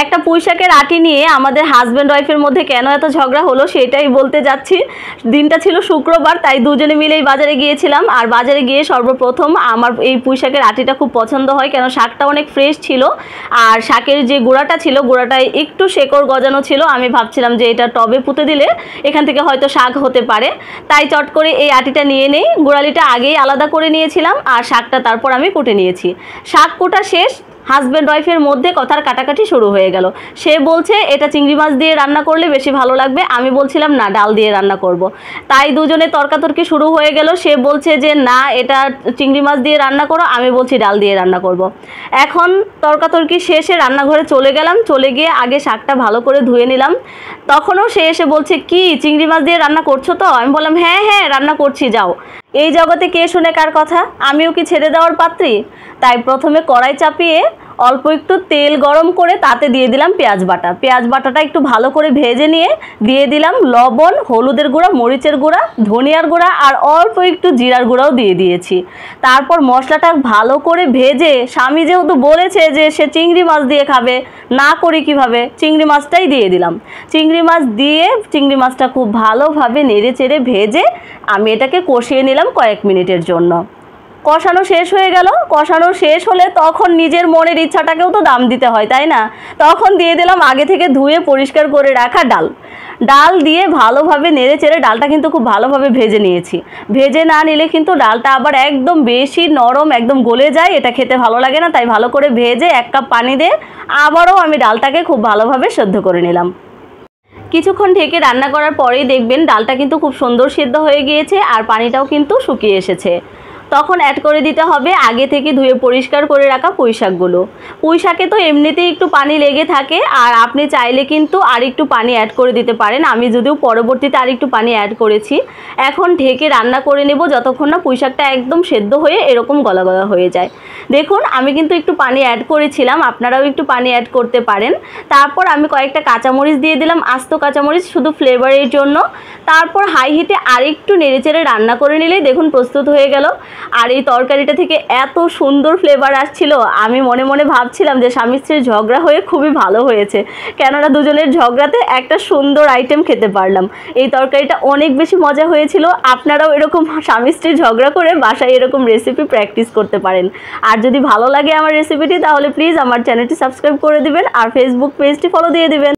একটা পুঁইশাকের আটি নিয়ে আমাদের হাজব্যান্ড ওয়াইফের মধ্যে কেন এত ঝগড়া হলো সেটাই বলতে যাচ্ছি। দিনটা ছিল শুক্রবার, তাই দুজনে মিলেই বাজারে গিয়েছিলাম। আর বাজারে গিয়ে সর্বপ্রথম আমার এই পুঁইশাকের আটিটা খুব পছন্দ হয়, কেন শাকটা অনেক ফ্রেশ ছিল আর শাকের যে গুঁড়াটা ছিল গুঁড়াটায় একটু শেকড় গজানো ছিল। আমি ভাবছিলাম যে এটা টবে পুঁতে দিলে এখান থেকে হয়তো শাক হতে পারে, তাই চট করে এই আটিটা নিয়ে নেই। গুঁড়ালিটা আগেই আলাদা করে নিয়েছিলাম আর শাকটা তারপর আমি কুটে নিয়েছি। শাক কুটা শেষ, হাজব্যান্ড ওয়াইফের মধ্যে কথার কাটাকাটি শুরু হয়ে গেল। সে বলছে এটা চিংড়ি মাছ দিয়ে রান্না করলে বেশি ভালো লাগবে, আমি বলছিলাম না ডাল দিয়ে রান্না করব। তাই দুজনে তর্কাতর্কি শুরু হয়ে গেল। সে বলছে যে না এটা চিংড়ি মাছ দিয়ে রান্না করো, আমি বলছি ডাল দিয়ে রান্না করব। এখন তর্কাতর্কি শেষে রান্নাঘরে চলে গেলাম, চলে গিয়ে আগে শাকটা ভালো করে ধুয়ে নিলাম। তখনও সে এসে বলছে কি চিংড়ি মাছ দিয়ে রান্না করছো তো? আমি বললাম হ্যাঁ হ্যাঁ রান্না করছি, যাও। এই জগতে কে শুনে কার কথা, আমিও কি ছেড়ে দেওয়ার পাত্রী? তাই প্রথমে কড়াই চাপিয়ে অল্প একটু তেল গরম করে তাতে দিয়ে দিলাম পেঁয়াজ বাটা। পেঁয়াজ বাটাটা একটু ভালো করে ভেজে নিয়ে দিয়ে দিলাম লবণ, হলুদের গুঁড়া, মরিচের গুঁড়া, ধনিয়ার গুঁড়া আর অল্প একটু জিরার গুঁড়াও দিয়ে দিয়েছি। তারপর মশলাটা ভালো করে ভেজে, স্বামী যেহেতু বলেছে যে সে চিংড়ি মাছ দিয়ে খাবে, না করি কিভাবে, চিংড়ি মাছটাই দিয়ে দিলাম। চিংড়ি মাছ দিয়ে চিংড়ি মাছটা খুব ভালোভাবে নেড়ে চেড়ে ভেজে আমি এটাকে কষিয়ে নিলাম কয়েক মিনিটের জন্য। কষানো শেষ হয়ে গেল। কষানো শেষ হলে তখন নিজের মনের ইচ্ছাটাকেও তো দাম দিতে হয়, তাই না? তখন দিয়ে দিলাম আগে থেকে ধুয়ে পরিষ্কার করে রাখা ডাল। ডাল দিয়ে ভালোভাবে নেড়ে চেড়ে ডালটা কিন্তু খুব ভালোভাবে ভেজে নিয়েছি। ভেজে না নিলে কিন্তু ডালটা আবার একদম বেশি নরম একদম গলে যায়, এটা খেতে ভালো লাগে না। তাই ভালো করে ভেজে 1 কাপ পানি দিয়ে আবারও আমি ডালটাকে খুব ভালোভাবে সেদ্ধ করে নিলাম। কিছুক্ষণ ঢেকে রান্না করার পরেই দেখবেন ডালটা কিন্তু খুব সুন্দর সিদ্ধ হয়ে গিয়েছে আর পানিটাও কিন্তু শুকিয়ে এসেছে। তখন অ্যাড করে দিতে হবে আগে থেকে ধুয়ে পরিষ্কার করে রাখা পুঁইশাকগুলো। পুঁইশাকে তো এমনিতেই একটু পানি লেগে থাকে, আর আপনি চাইলে কিন্তু আর একটু পানি অ্যাড করে দিতে পারেন। আমি যদিও পরবর্তীতে আর একটু পানি অ্যাড করেছি। এখন ঢেকে রান্না করে নেব যতক্ষণ না পুঁইশাকটা একদম সেদ্ধ হয়ে এরকম গলা গলা হয়ে যায়। দেখুন আমি কিন্তু একটু পানি অ্যাড করেছিলাম, আপনারাও একটু পানি অ্যাড করতে পারেন। তারপর আমি কয়েকটা কাঁচামরিচ দিয়ে দিলাম, আস্ত কাঁচামরিচ শুধু ফ্লেভারের জন্য। তারপর হাই হিটে আরেকটু নেড়েচেড়ে রান্না করে নিলেই দেখুন প্রস্তুত হয়ে গেল। আর এই তরকারিটা থেকে এত সুন্দর ফ্লেভার আসছিল, আমি মনে মনে ভাবছিলাম যে স্বামী স্ত্রীর ঝগড়া হয়ে খুবই ভালো হয়েছে, কেননা দুজনের ঝগড়াতে একটা সুন্দর আইটেম খেতে পারলাম। এই তরকারিটা অনেক বেশি মজা হয়েছিল। আপনারাও এরকম স্বামী স্ত্রী ঝগড়া করে বাসায় এরকম রেসিপি প্র্যাকটিস করতে পারেন। আর যদি ভালো লাগে আমার রেসিপিটি তাহলে প্লিজ আমার চ্যানেলটি সাবস্ক্রাইব করে দিবেন আর ফেসবুক পেজটি ফলো দিয়ে দিবেন।